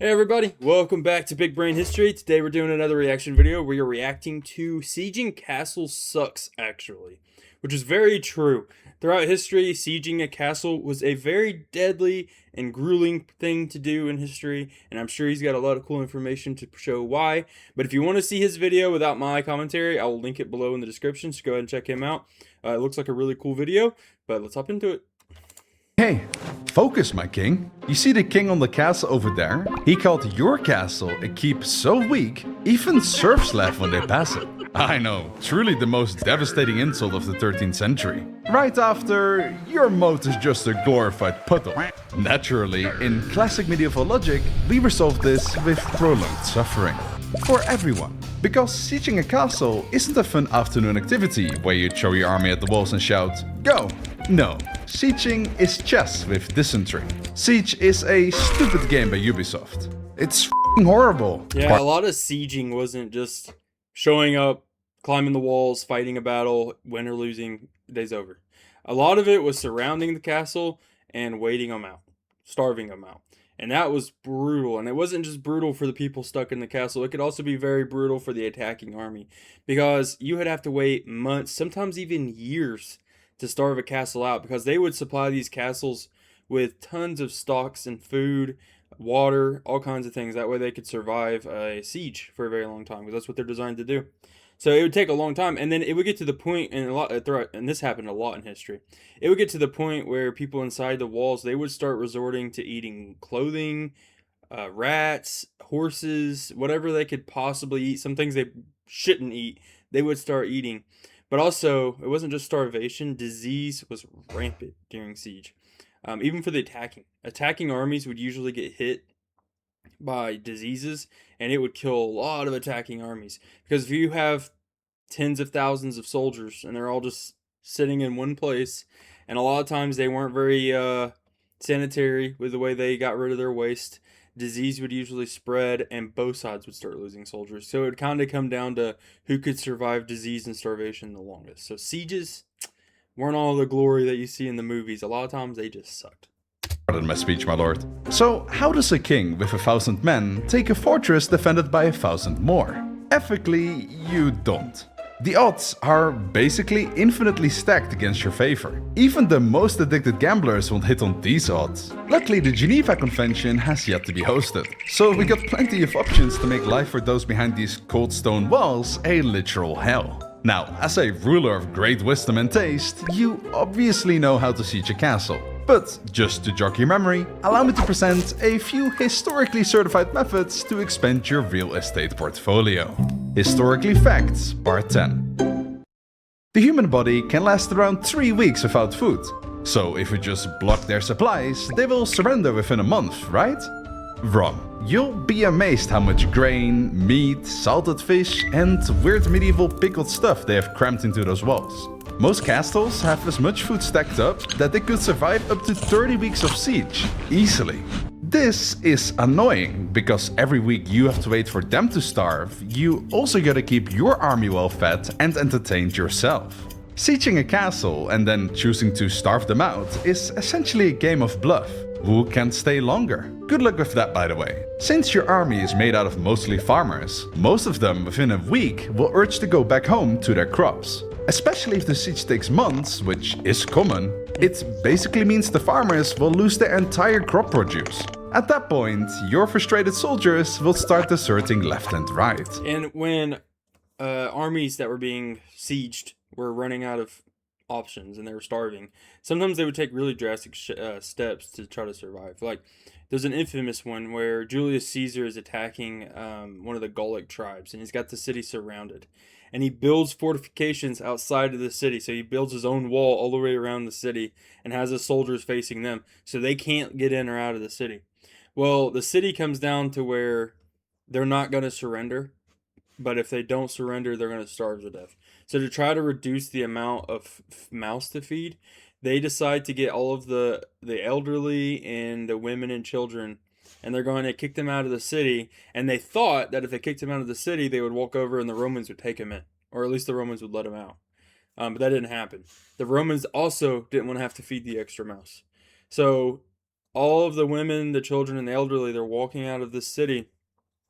Hey everybody, welcome back to Big Brain History. Today we're doing another reaction video where you're reacting to sieging castles sucks, actually. Which is very true. Throughout history, sieging a castle was a very deadly and grueling thing to do in history, and I'm sure he's got a lot of cool information to show why. But if you want to see his video without my commentary, I will link it below in the description, so go ahead and check him out. It looks like a really cool video, but let's hop into it. Hey, focus, my king. You see the king on the castle over there? He called your castle a keep so weak, even serfs laugh when they pass it. I know, truly the most devastating insult of the 13th century. Right after, your moat is just a glorified puddle. Naturally, in classic medieval logic, we resolve this with prolonged suffering. For everyone. Because sieging a castle isn't a fun afternoon activity where you throw your army at the walls and shout, "Go!" No, sieging is chess with dysentery. Siege is a stupid game by Ubisoft. It's f***ing horrible. Yeah, a lot of sieging wasn't just showing up, climbing the walls, fighting a battle, win or losing, day's over. A lot of it was surrounding the castle and waiting them out, starving them out. And that was brutal. And it wasn't just brutal for the people stuck in the castle. It could also be very brutal for the attacking army. Because you would have to wait months, sometimes even years, to starve a castle out. Because they would supply these castles with tons of stocks and food, water, all kinds of things. That way they could survive a siege for a very long time. Because that's what they're designed to do. So it would take a long time, and then it would get to the point, and this happened a lot in history. It would get to the point where people inside the walls, they would start resorting to eating clothing, rats, horses, whatever they could possibly eat. Some things they shouldn't eat, they would start eating. But also, it wasn't just starvation; disease was rampant during siege. Even for the attacking armies would usually get hit by diseases, and it would kill a lot of attacking armies. Because if you have tens of thousands of soldiers and they're all just sitting in one place, and a lot of times they weren't very sanitary with the way they got rid of their waste, disease would usually spread and both sides would start losing soldiers. So it would kind of come down to who could survive disease and starvation the longest. So sieges weren't all the glory that you see in the movies. A lot of times they just sucked. Pardon my speech, my lord. So, how does a king with 1,000 men take a fortress defended by 1,000 more? Ethically, you don't. The odds are basically infinitely stacked against your favor. Even the most addicted gamblers won't hit on these odds. Luckily, the Geneva Convention has yet to be hosted, so we got plenty of options to make life for those behind these cold stone walls a literal hell. Now, as a ruler of great wisdom and taste, you obviously know how to siege a castle. But just to jog your memory, allow me to present a few historically certified methods to expand your real estate portfolio. Historically Facts, Part 10. The human body can last around 3 weeks without food. So if we just block their supplies, they will surrender within a month, right? Wrong. You'll be amazed how much grain, meat, salted fish, and weird medieval pickled stuff they have crammed into those walls. Most castles have as much food stacked up that they could survive up to 30 weeks of siege, easily. This is annoying, because every week you have to wait for them to starve, you also gotta keep your army well fed and entertained yourself. Sieging a castle and then choosing to starve them out is essentially a game of bluff. Who can stay longer? Good luck with that, by the way. Since your army is made out of mostly farmers, most of them within a week will urge to go back home to their crops. Especially if the siege takes months, which is common, it basically means the farmers will lose their entire crop produce. At that point, your frustrated soldiers will start deserting left and right. And when armies that were being sieged were running out of options and they were starving, sometimes they would take really drastic steps to try to survive. Like, there's an infamous one where Julius Caesar is attacking one of the Gallic tribes, and he's got the city surrounded. And he builds fortifications outside of the city. So he builds his own wall all the way around the city and has his soldiers facing them, so they can't get in or out of the city. Well, the city comes down to where they're not going to surrender, but if they don't surrender, they're going to starve to death. So to try to reduce the amount of mouths to feed, they decide to get all of the elderly and the women and children, and they're going to kick them out of the city. And they thought that if they kicked them out of the city, they would walk over and the Romans would take them in, or at least the Romans would let them out. But that didn't happen. The Romans also didn't want to have to feed the extra mouse. So all of the women, the children, and the elderly, they're walking out of this city,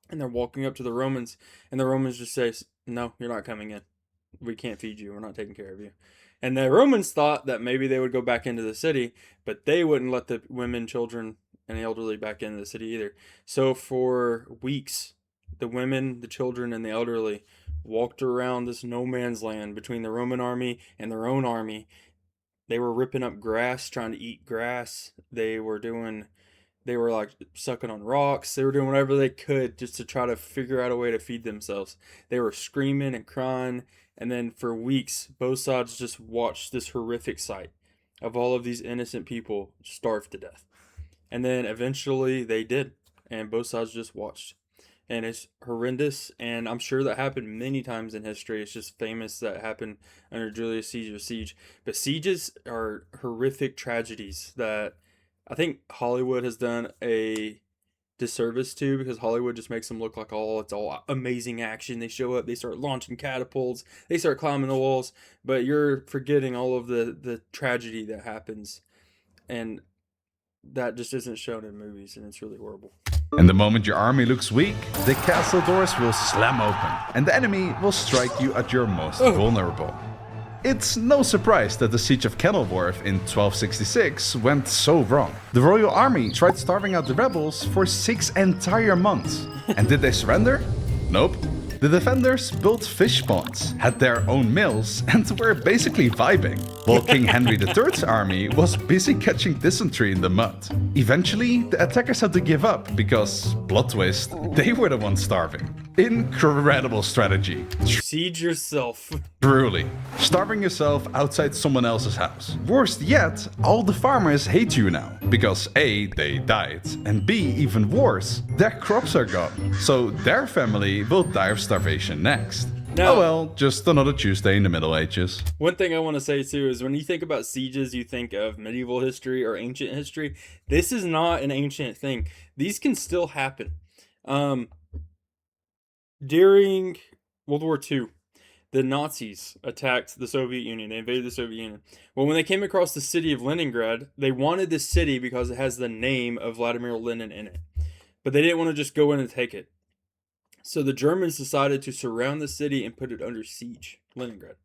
and they're walking up to the Romans, and the Romans just say, "No, you're not coming in. We can't feed you. We're not taking care of you." And the Romans thought that maybe they would go back into the city, but they wouldn't let the women, children, and the elderly back into the city either. So for weeks, the women, the children, and the elderly walked around this no man's land between the Roman army and their own army. They were ripping up grass, trying to eat grass. They were like sucking on rocks. They were doing whatever they could just to try to figure out a way to feed themselves. They were screaming and crying. And then for weeks, both sides just watched this horrific sight of all of these innocent people starve to death. And then eventually they did. And both sides just watched. And it's horrendous. And I'm sure that happened many times in history. It's just famous that happened under Julius Caesar's siege. But sieges are horrific tragedies that I think Hollywood has done a disservice to, because Hollywood just makes them look like it's all amazing action. They show up, they start launching catapults, they start climbing the walls, but you're forgetting all of the tragedy that happens, and that just isn't shown in movies, and it's really horrible. And the moment your army looks weak, the castle doors will slam open, and the enemy will strike you at your most vulnerable. It's no surprise that the siege of Kenilworth in 1266 went so wrong. The royal army tried starving out the rebels for 6 entire months. And did they surrender? Nope. The defenders built fish ponds, had their own mills, and were basically vibing, while King Henry III's army was busy catching dysentery in the mud. Eventually, the attackers had to give up because, plot twist, they were the ones starving. Incredible strategy. Siege yourself. Truly. Starving yourself outside someone else's house. Worst yet, all the farmers hate you now. Because A, they died, and B, even worse, their crops are gone. So their family will die of starvation next. Now, oh well, just another Tuesday in the Middle Ages. One thing I want to say too is when you think about sieges, you think of medieval history or ancient history. This is not an ancient thing. These can still happen. During World War II, the Nazis attacked the Soviet Union. They invaded the Soviet Union. Well, when they came across the city of Leningrad, they wanted this city because it has the name of Vladimir Lenin in it. But they didn't want to just go in and take it. So the Germans decided to surround the city and put it under siege, Leningrad.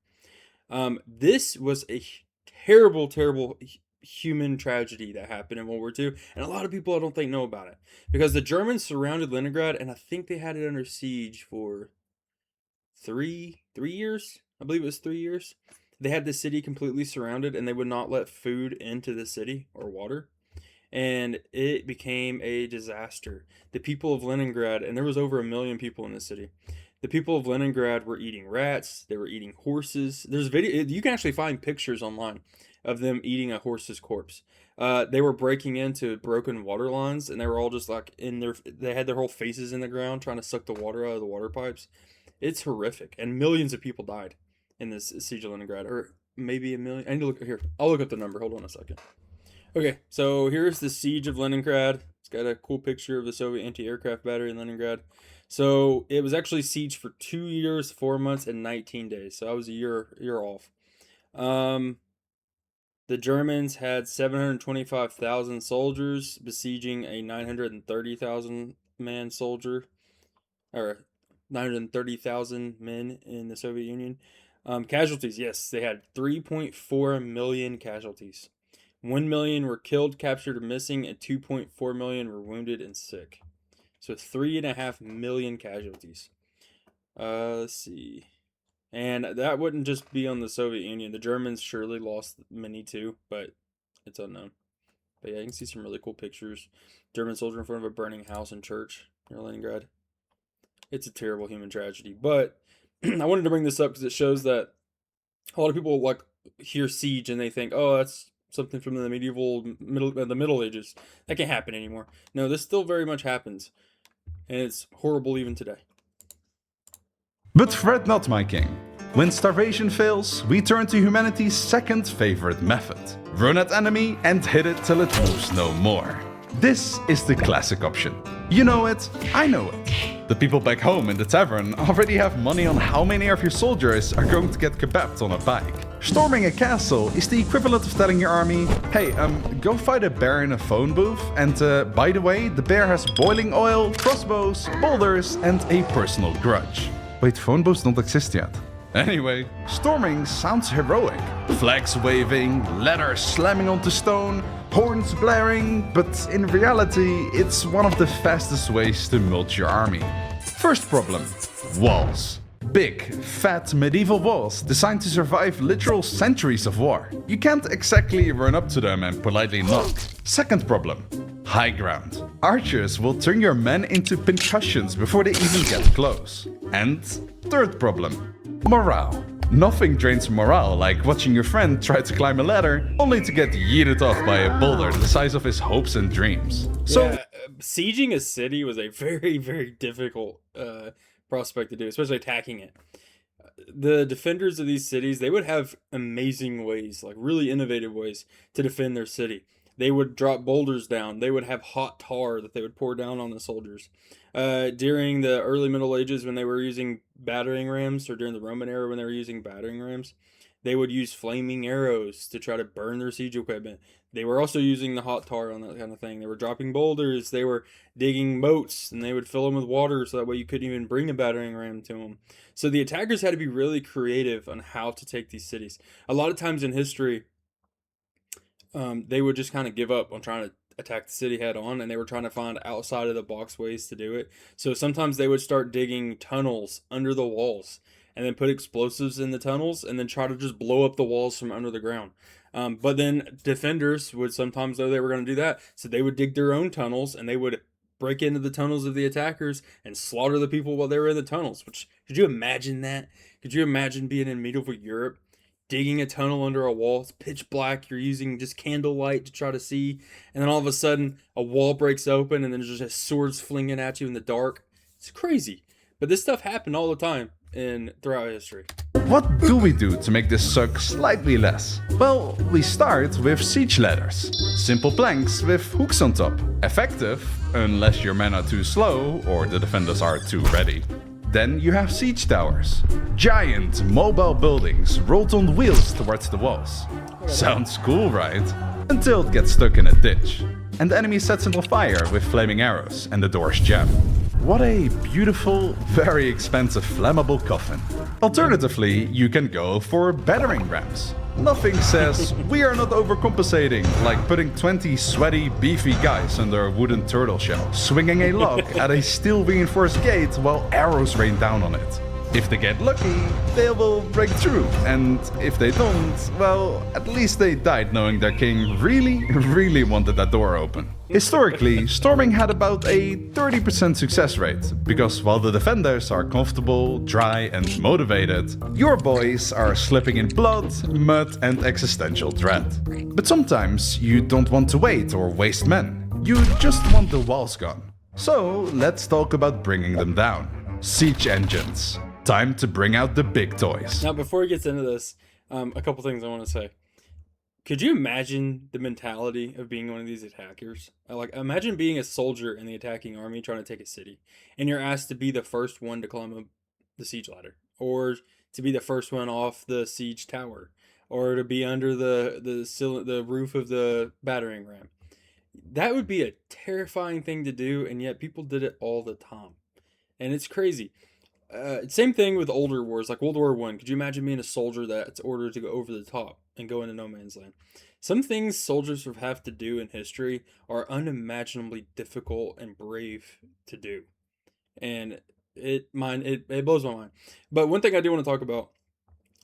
This was a terrible, terrible human tragedy that happened in World War II, and a lot of people I don't think know about it, because the Germans surrounded Leningrad, and I think they had it under siege for three years. I believe it was 3 years. They had the city completely surrounded, and they would not let food into the city or water, and it became a disaster. The people of Leningrad, and there was over 1 million people in the city, the people of Leningrad were eating rats, they were eating horses. There's video, you can actually find pictures online of them eating a horse's corpse. They were breaking into broken water lines, and they were all just like they had their whole faces in the ground trying to suck the water out of the water pipes. It's horrific, and millions of people died in this siege of Leningrad, or maybe 1 million. I need to look here. I'll look up the number. Hold on a second. Okay, so here's the siege of Leningrad. It's got a cool picture of the Soviet anti-aircraft battery in Leningrad. So it was actually sieged for 2 years, 4 months, and 19 days. So I was a year off. The Germans had 725,000 soldiers besieging a 930,000 man soldier, or 930,000 men in the Soviet Union. Casualties, yes, they had 3.4 million casualties. 1 million were killed, captured, or missing, and 2.4 million were wounded and sick. So 3.5 million casualties. Let's see. And that wouldn't just be on the Soviet Union. The Germans surely lost many too, but it's unknown. But yeah, you can see some really cool pictures. German soldier in front of a burning house and church near Leningrad. It's a terrible human tragedy. But I wanted to bring this up because it shows that a lot of people like hear siege and they think, oh, that's something from the Middle Ages. That can't happen anymore. No, this still very much happens. And it's horrible even today. But fret not, my king. When starvation fails, we turn to humanity's second favorite method. Run at enemy and hit it till it moves no more. This is the classic option. You know it, I know it. The people back home in the tavern already have money on how many of your soldiers are going to get kebabbed on a bike. Storming a castle is the equivalent of telling your army, hey, go fight a bear in a phone booth, and by the way, the bear has boiling oil, crossbows, boulders, and a personal grudge. Wait, phone booths don't exist yet. Anyway, storming sounds heroic. Flags waving, ladders slamming onto stone, horns blaring, but in reality, it's one of the fastest ways to mulch your army. First problem, walls. Big, fat medieval walls designed to survive literal centuries of war. You can't exactly run up to them and politely knock. Second problem, high ground. Archers will turn your men into pincushions before they even get close. And third problem, morale. Nothing drains morale like watching your friend try to climb a ladder only to get yeeted off by a boulder the size of his hopes and dreams. So, Yeah, sieging a city was a very, very difficult prospect to do, especially attacking it. The defenders of these cities, they would have amazing ways, like really innovative ways to defend their city. They would drop boulders down. They would have hot tar that they would pour down on the soldiers. During the early Middle Ages, when they were using battering rams, or during the Roman era when they were using battering rams, they would use flaming arrows to try to burn their siege equipment. They were also using the hot tar on that kind of thing. They were dropping boulders. They were digging moats, and they would fill them with water so that way you couldn't even bring a battering ram to them. So the attackers had to be really creative on how to take these cities. A lot of times in history, they would just kind of give up on trying to attack the city head on, and they were trying to find outside of the box ways to do it. So sometimes they would start digging tunnels under the walls and then put explosives in the tunnels and then try to just blow up the walls from under the ground. But then defenders would sometimes know they were going to do that, so they would dig their own tunnels and they would break into the tunnels of the attackers and slaughter the people while they were in the tunnels. Which, could you imagine that? Could you imagine being in medieval Europe, digging a tunnel under a wall? It's pitch black. You're using just candlelight to try to see, and then all of a sudden a wall breaks open and then there's just swords flinging at you in the dark. It's crazy, but this stuff happened all the time throughout history. what do we do to make this suck slightly less? Well, we start with siege ladders. Simple planks with hooks on top. Effective, unless your men are too slow or the defenders are too ready. Then you have siege towers. Giant, mobile buildings rolled on wheels towards the walls. Sounds cool, right? Until it gets stuck in a ditch. And the enemy sets it on fire with flaming arrows and the doors jam. What a beautiful, very expensive flammable coffin. Alternatively, you can go for battering rams. Nothing says we are not overcompensating like putting 20 sweaty, beefy guys under a wooden turtle shell, swinging a log at a steel reinforced gate while arrows rain down on it. If they get lucky, they will break through, and if they don't, well, at least they died knowing their king really wanted that door open. Historically, storming had about a 30% success rate, because while the defenders are comfortable, dry, and motivated, your boys are slipping in blood, mud, and existential dread. But sometimes you don't want to wait or waste men. You just want the walls gone. So let's talk about bringing them down. Siege engines. Time to bring out the big toys. Now, before he gets into this, a couple things I want to say. Could you imagine the mentality of being one of these attackers? Like, imagine being a soldier in the attacking army trying to take a city, and you're asked to be the first one to climb up the siege ladder, or to be the first one off the siege tower, or to be under the roof of the battering ram. That would be a terrifying thing to do, and yet people did it all the time, and it's crazy. Same thing with older wars, like World War One. Could you imagine being a soldier that's ordered to go over the top and go into no man's land? Some things soldiers have to do in history are unimaginably difficult and brave to do, and it blows my mind. But one thing I do want to talk about,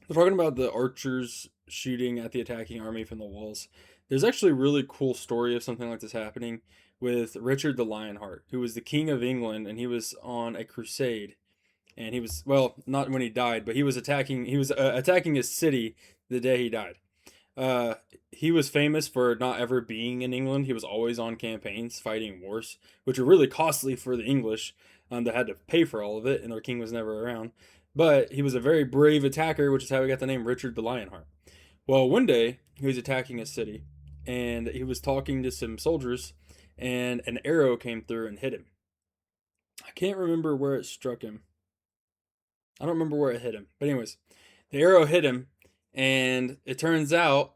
we're talking about the archers shooting at the attacking army from the walls. There's actually a really cool story of something like this happening with Richard the Lionheart, who was the king of England, and he was on a crusade. And he was, well, not when he died, but he was attacking his city the day he died. He was famous for not ever being in England. He was always on campaigns fighting wars, which were really costly for the English. That had to pay for all of it, and their king was never around. But he was a very brave attacker, which is how he got the name Richard the Lionheart. Well, one day he was attacking a city, and he was talking to some soldiers, and an arrow came through and hit him. I can't remember where it struck him. I don't remember where it hit him. But anyways, the arrow hit him, And it turns out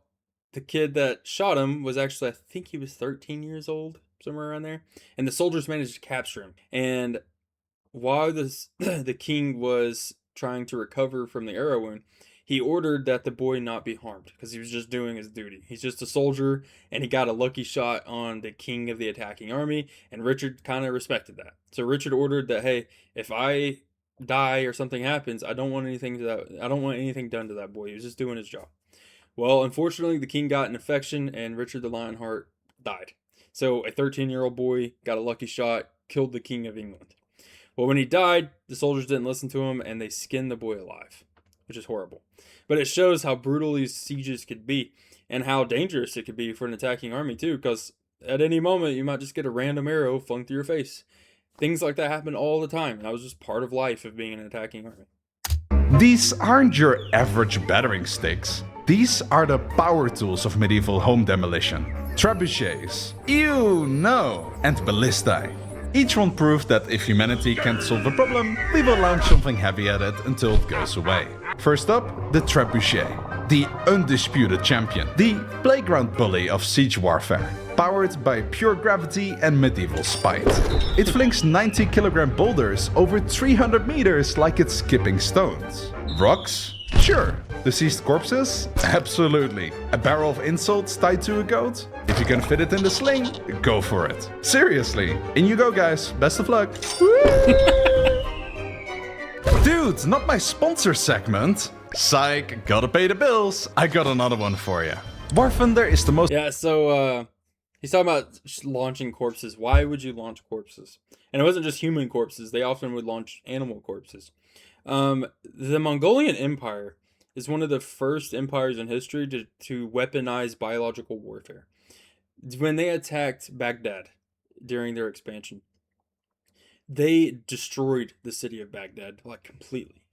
the kid that shot him was actually, I think he was 13 years old, somewhere around there. And the soldiers managed to capture him. And while the king was trying to recover from the arrow wound, he ordered that the boy not be harmed because he was just doing his duty. He's just a soldier, and he got a lucky shot on the king of the attacking army, and Richard kind of respected that. So Richard ordered that, hey, if I die or something happens, I don't want anything done to that boy. He was just doing his job. Well, unfortunately, the king got an infection, and Richard the Lionheart died. So a 13-year-old boy got a lucky shot, killed the king of England. Well, when he died, the soldiers didn't listen to him, and they skinned the boy alive, which is horrible. But it shows how brutal these sieges could be, and how dangerous it could be for an attacking army too, because at any moment you might just get a random arrow flung through your face. Things like that happen all the time, and that was just part of life of being an attacking army. These aren't your average battering sticks. These are the power tools of medieval home demolition. Trebuchets, ew, no, and ballistae. Each one proved that if humanity can't solve a problem, we will launch something heavy at it until it goes away. First up, the trebuchet, the undisputed champion, the playground bully of siege warfare, powered by pure gravity and medieval spite. It flings 90-kilogram boulders over 300 meters like it's skipping stones. Rocks? Sure. Deceased corpses? Absolutely. A barrel of insults tied to a goat? If you can fit it in the sling, go for it. Seriously. In you go, guys. Best of luck. Dude, not my sponsor segment. Psych, gotta pay the bills. I got another one for you. War Thunder is the most... Yeah, so he's talking about launching corpses. Why would you launch corpses? And it wasn't just human corpses. They often would launch animal corpses. The Mongolian Empire is one of the first empires in history to weaponize biological warfare. When they attacked Baghdad during their expansion, they destroyed the city of Baghdad, like, completely.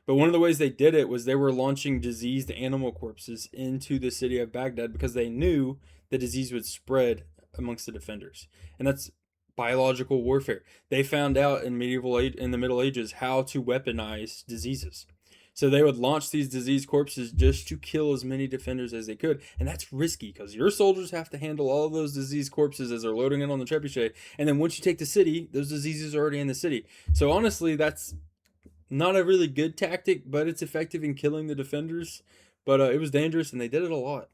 But one of the ways they did it was they were launching diseased animal corpses into the city of Baghdad because they knew the disease would spread amongst the defenders. And that's biological warfare. They found out in the Middle Ages how to weaponize diseases. So they would launch these diseased corpses just to kill as many defenders as they could. And that's risky because your soldiers have to handle all of those diseased corpses as they're loading in on the trebuchet. And then once you take the city, those diseases are already in the city. So honestly, that's not a really good tactic, but it's effective in killing the defenders. But it was dangerous, and they did it a lot.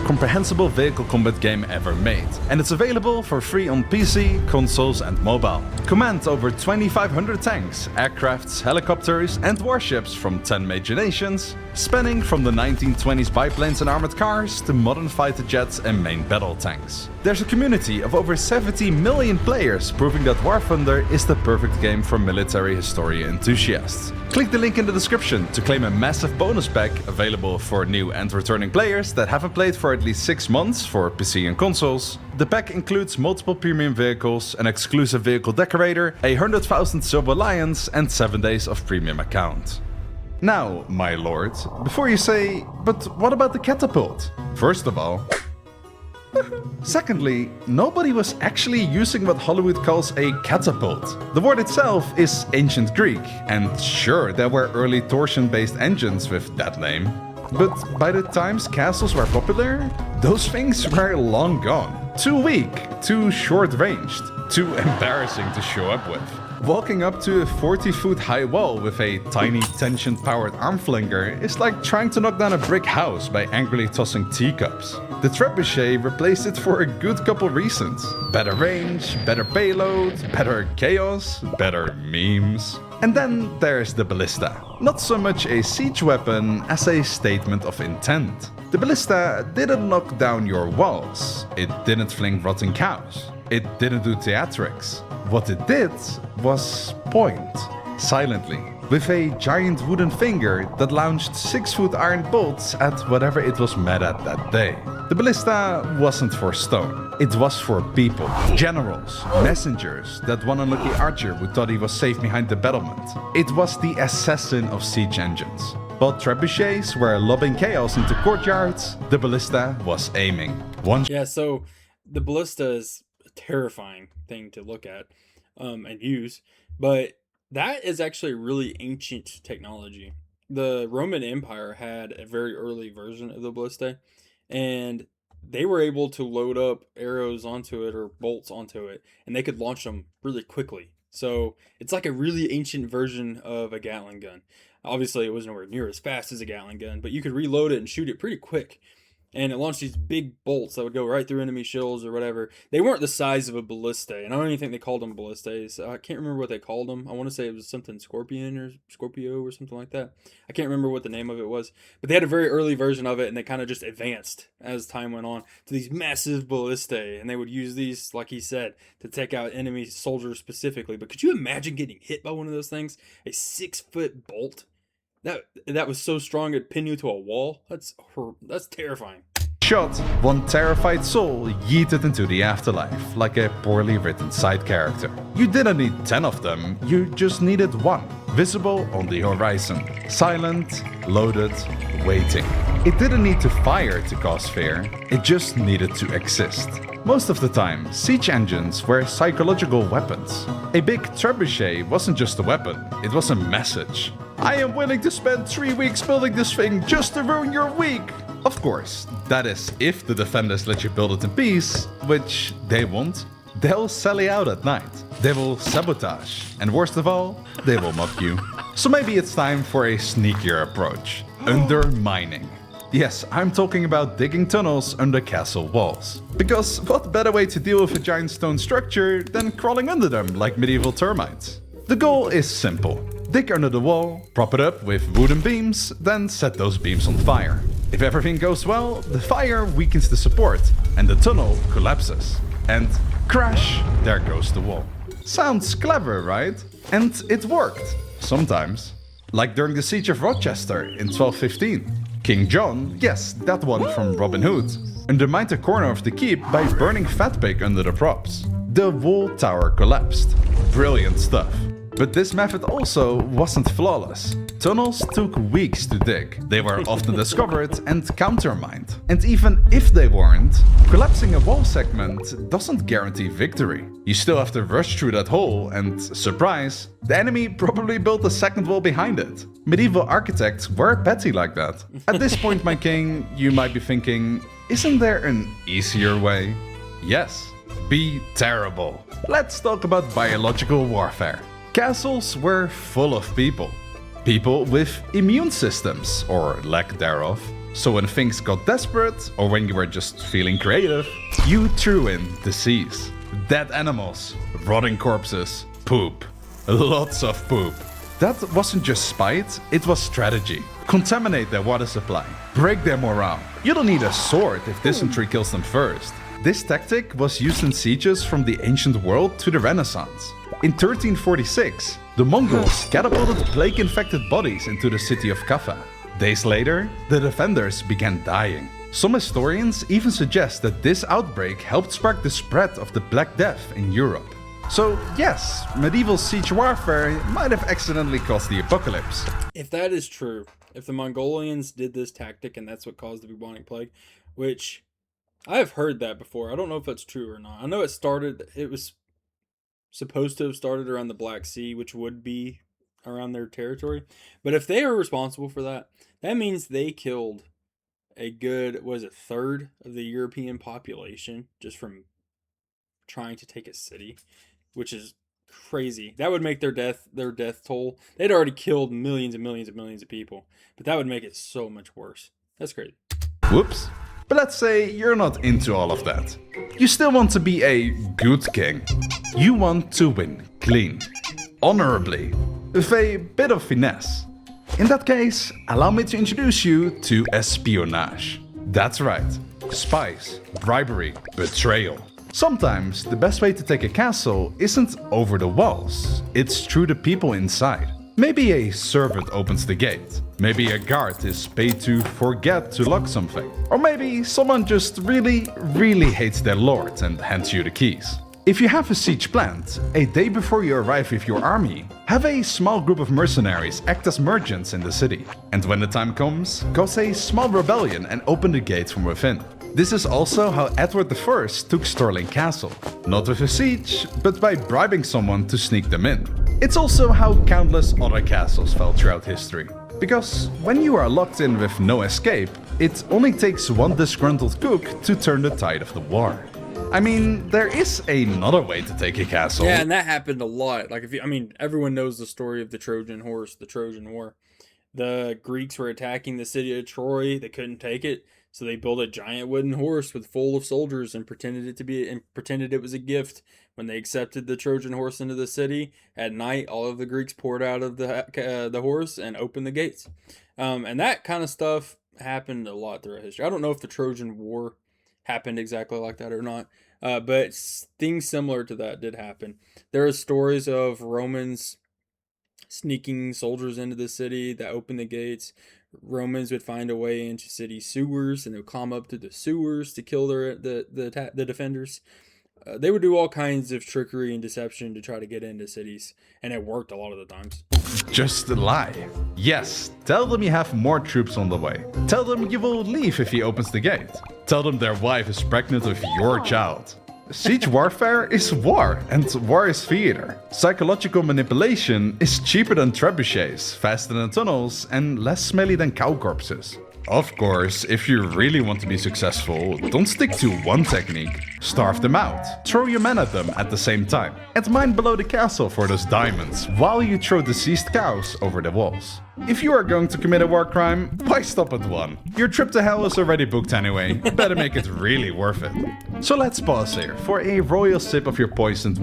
Comprehensible vehicle combat game ever made, and it's available for free on PC, consoles and mobile. Command over 2,500 tanks, aircrafts, helicopters and warships from 10 major nations, spanning from the 1920s biplanes and armored cars to modern fighter jets and main battle tanks. There's a community of over 70 million players, proving that War Thunder is the perfect game for military history enthusiasts. Click the link in the description to claim a massive bonus pack available for new and returning players that haven't played for at least 6 months for PC and consoles. The pack includes multiple premium vehicles, an exclusive vehicle decorator, 100,000 Silver Lions and 7 days of premium account. Now, my lord, before you say, but what about the catapult? First of all, secondly, nobody was actually using what Hollywood calls a catapult. The word itself is ancient Greek, and sure, there were early torsion-based engines with that name. But by the times castles were popular, those things were long gone. Too weak, too short-ranged, too embarrassing to show up with. Walking up to a 40-foot high wall with a tiny tension-powered arm flinger is like trying to knock down a brick house by angrily tossing teacups. The trebuchet replaced it for a good couple reasons. Better range, better payload, better chaos, better memes. And then there's the ballista. Not so much a siege weapon as a statement of intent. The ballista didn't knock down your walls. It didn't fling rotting cows. It didn't do theatrics. What it did was point, silently, with a giant wooden finger that launched 6-foot iron bolts at whatever it was mad at that day. The ballista wasn't for stone. It was for people, generals, messengers, that one unlucky archer who thought he was safe behind the battlement. It was the assassin of siege engines. While trebuchets were lobbing chaos into courtyards, the ballista was aiming. Yeah, so the ballista is a terrifying thing to look at and use, but that is actually really ancient technology. the Roman Empire had a very early version of the ballistae, and they were able to load up arrows onto it or bolts onto it, and they could launch them really quickly. So it's like a really ancient version of a Gatling gun. Obviously, it wasn't nowhere near as fast as a Gatling gun, but you could reload it and shoot it pretty quick. And it launched these big bolts that would go right through enemy shields or whatever. They weren't the size of a ballista, and I don't even think they called them ballistas. I can't remember what they called them. I want to say it was something Scorpion or Scorpio or something like that. I can't remember what the name of it was, but they had a very early version of it, and they kind of just advanced as time went on to these massive ballistae, and they would use these, like he said, to take out enemy soldiers specifically. But could you imagine getting hit by one of those things? A 6-foot bolt? That was so strong it'd pin you to a wall. That's terrifying. Shot, one terrified soul yeeted into the afterlife, like a poorly written side character. You didn't need 10 of them, you just needed one, visible on the horizon, silent, loaded, waiting. It didn't need to fire to cause fear, it just needed to exist. Most of the time, siege engines were psychological weapons. A big trebuchet wasn't just a weapon, it was a message. I am willing to spend 3 weeks building this thing just to ruin your week! Of course, that is if the defenders let you build it in peace, which they won't. They'll sally out at night. They will sabotage. And worst of all, they will mock you. So maybe it's time for a sneakier approach. Undermining. Yes, I'm talking about digging tunnels under castle walls. Because what better way to deal with a giant stone structure than crawling under them like medieval termites? The goal is simple. Dig under the wall, prop it up with wooden beams, then set those beams on fire. If everything goes well, the fire weakens the support and the tunnel collapses. And crash, there goes the wall. Sounds clever, right? And it worked. Sometimes. Like during the siege of Rochester in 1215. King John, yes, that one from Robin Hood, undermined the corner of the keep by burning fat pig under the props. The wall tower collapsed. Brilliant stuff. But this method also wasn't flawless. Tunnels took weeks to dig. They were often discovered and countermined. And even if they weren't, collapsing a wall segment doesn't guarantee victory. You still have to rush through that hole and, surprise, the enemy probably built a second wall behind it. Medieval architects were petty like that. At this point, my king, you might be thinking, isn't there an easier way? Yes. Be terrible. Let's talk about biological warfare. Castles were full of people. People with immune systems, or lack thereof. So when things got desperate, or when you were just feeling creative, you threw in disease. Dead animals, rotting corpses, poop. Lots of poop. That wasn't just spite, it was strategy. Contaminate their water supply, break their morale. You don't need a sword if dysentery kills them first. This tactic was used in sieges from the ancient world to the Renaissance. In 1346, the Mongols catapulted plague-infected bodies into the city of Kaffa. Days later, the defenders began dying. Some historians even suggest that this outbreak helped spark the spread of the Black Death in Europe. So yes, medieval siege warfare might have accidentally caused the apocalypse. If that is true, if the Mongolians did this tactic and that's what caused the bubonic plague, which I have heard that before. I don't know if that's true or not. I know it was supposed to have started around the Black Sea, which would be around their territory. But if they are responsible for that, that means they killed a good, third of the European population just from trying to take a city, which is crazy. That would make their death toll. They'd already killed millions and millions and millions of people, but that would make it so much worse. That's crazy. Whoops. But let's say you're not into all of that. You still want to be a good king. You want to win clean, honorably, with a bit of finesse. In that case, allow me to introduce you to espionage. That's right, spies, bribery, betrayal. Sometimes the best way to take a castle isn't over the walls, it's through the people inside. Maybe a servant opens the gate. Maybe a guard is paid to forget to lock something. Or maybe someone just really hates their lord and hands you the keys. If you have a siege planned, a day before you arrive with your army, have a small group of mercenaries act as merchants in the city. And when the time comes, cause a small rebellion and open the gates from within. This is also how Edward I took Stirling Castle. Not with a siege, but by bribing someone to sneak them in. It's also how countless other castles fell throughout history. Because when you are locked in with no escape, it only takes one disgruntled cook to turn the tide of the war. I mean, there is another way to take a castle. Yeah, and that happened a lot. Like, everyone knows the story of the Trojan horse, the Trojan War. The Greeks were attacking the city of Troy. They couldn't take it, so they built a giant wooden horse full of soldiers and pretended it was a gift. When they accepted the Trojan horse into the city at night, all of the Greeks poured out of the horse and opened the gates. And that kind of stuff happened a lot throughout history. I don't know if the Trojan War happened exactly like that or not, but things similar to that did happen. There are stories of Romans sneaking soldiers into the city that opened the gates. Romans would find a way into city sewers, and they would climb up to the sewers to kill the defenders. They would do all kinds of trickery and deception to try to get into cities, and it worked a lot of the times. Just lie. Yes, tell them you have more troops on the way. Tell them you will leave if he opens the gate. Tell them their wife is pregnant with your child. Siege warfare is war, and war is theater. Psychological manipulation is cheaper than trebuchets, faster than tunnels, and less smelly than cow corpses. Of course, if you really want to be successful, don't stick to one technique. Starve them out. Throw your men at them at the same time. And mine below the castle for those diamonds, while you throw deceased cows over the walls. If you are going to commit a war crime, why stop at one? Your trip to hell is already booked anyway. Better make it really worth it. So let's pause here for a royal sip of your poisoned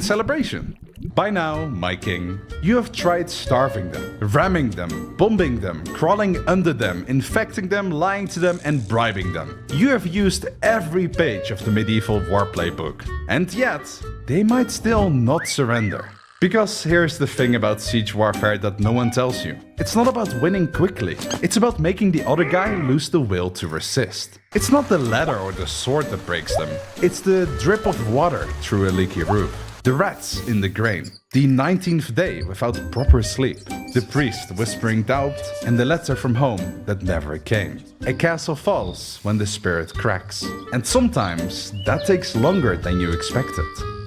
celebration. By now, my king, you have tried starving them, ramming them, bombing them, crawling under them, infecting them, lying to them, and bribing them. You have used every page of the medieval war playbook, and yet, they might still not surrender. Because here's the thing about siege warfare that no one tells you. It's not about winning quickly, it's about making the other guy lose the will to resist. It's not the ladder or the sword that breaks them, it's the drip of water through a leaky roof. The rats in the grain, the 19th day without proper sleep, the priest whispering doubt, and the letter from home that never came. A castle falls when the spirit cracks, and sometimes that takes longer than you expected.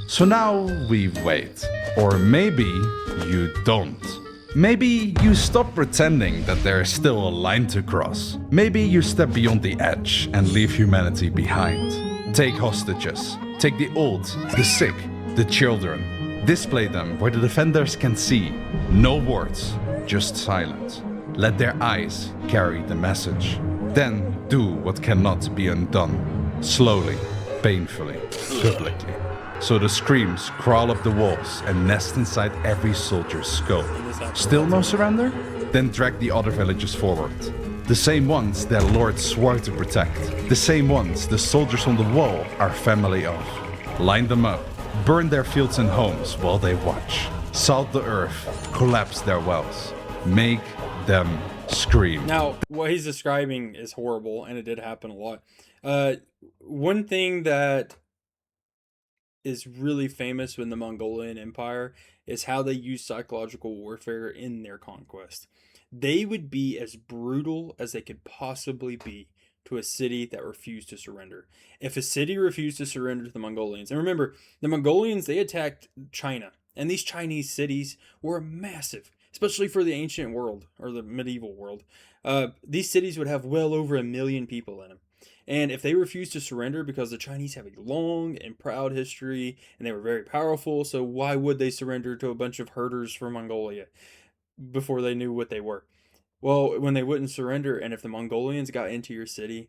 So now we wait, or maybe you don't. Maybe you stop pretending that there is still a line to cross. Maybe you step beyond the edge and leave humanity behind. Take hostages, take the old, the sick, the children. Display them where the defenders can see. No words, just silence. Let their eyes carry the message. Then do what cannot be undone. Slowly, painfully, publicly. So the screams crawl up the walls and nest inside every soldier's skull. Still no surrender? Then drag the other villagers forward. The same ones their lord swore to protect. The same ones the soldiers on the wall are family of. Line them up. Burn their fields and homes while they watch. Salt the earth, collapse their wells. Make them scream. Now, what he's describing is horrible, and it did happen a lot. One thing that is really famous in the Mongolian Empire is how they use psychological warfare in their conquest. They would be as brutal as they could possibly be to a city that refused to surrender. If a city refused to surrender to the Mongolians, and remember, the Mongolians, they attacked China, and these Chinese cities were massive, especially for the ancient world, or the medieval world. These cities would have well over 1 million people in them. And if they refused to surrender, because the Chinese have a long and proud history, and they were very powerful, so why would they surrender to a bunch of herders from Mongolia before they knew what they were? Well, when they wouldn't surrender, and if the Mongolians got into your city,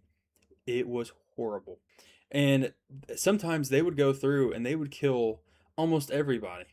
it was horrible. And sometimes they would go through and they would kill almost everybody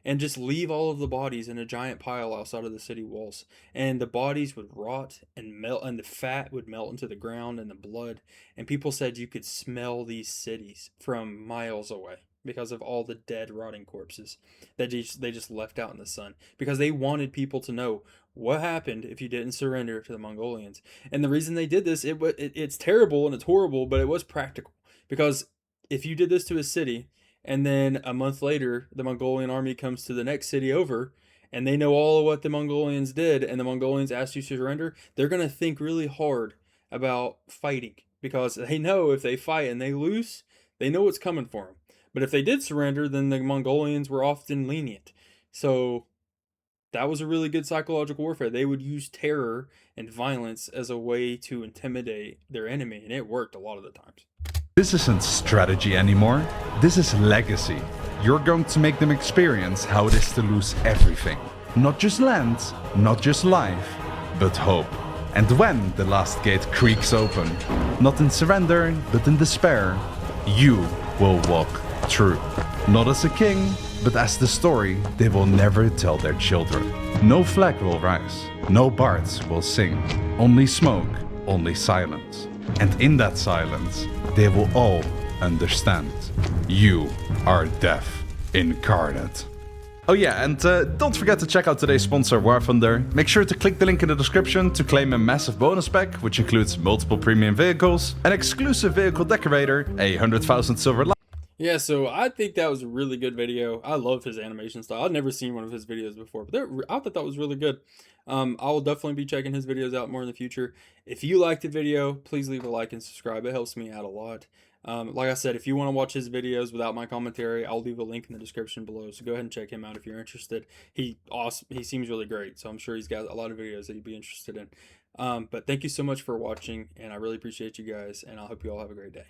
and just leave all of the bodies in a giant pile outside of the city walls. And the bodies would rot and melt, and the fat would melt into the ground and the blood. And people said you could smell these cities from miles away because of all the dead, rotting corpses that they just left out in the sun, because they wanted people to know what happened if you didn't surrender to the Mongolians. And the reason they did this, it's terrible and it's horrible, but it was practical, because if you did this to a city and then a month later the Mongolian army comes to the next city over and they know all of what the Mongolians did and the Mongolians asked you to surrender, they're going to think really hard about fighting, because they know if they fight and they lose, they know what's coming for them. But if they did surrender, then the Mongolians were often lenient. So that was a really good psychological warfare. They would use terror and violence as a way to intimidate their enemy, and it worked a lot of the times. This isn't strategy anymore. This is legacy. You're going to make them experience how it is to lose everything. Not just land, not just life, but hope. And when the last gate creaks open, not in surrender, but in despair, you will walk through. Not as a king, but as the story they will never tell their children. No flag will rise, no bards will sing. Only smoke, only silence. And in that silence, they will all understand. You are death incarnate. Oh yeah, and don't forget to check out today's sponsor, War Thunder. Make sure to click the link in the description to claim a massive bonus pack, which includes multiple premium vehicles, an exclusive vehicle decorator, 100,000 silver light. Yeah, so I think that was a really good video. I love his animation style. I've never seen one of his videos before, but I thought that was really good. I will definitely be checking his videos out more in the future. If you liked the video, please leave a like and subscribe. It helps me out a lot. Like I said, if you want to watch his videos without my commentary, I'll leave a link in the description below. So go ahead and check him out if you're interested. He seems really great, so I'm sure he's got a lot of videos that you'd be interested in. But thank you so much for watching, and I really appreciate you guys, and I hope you all have a great day.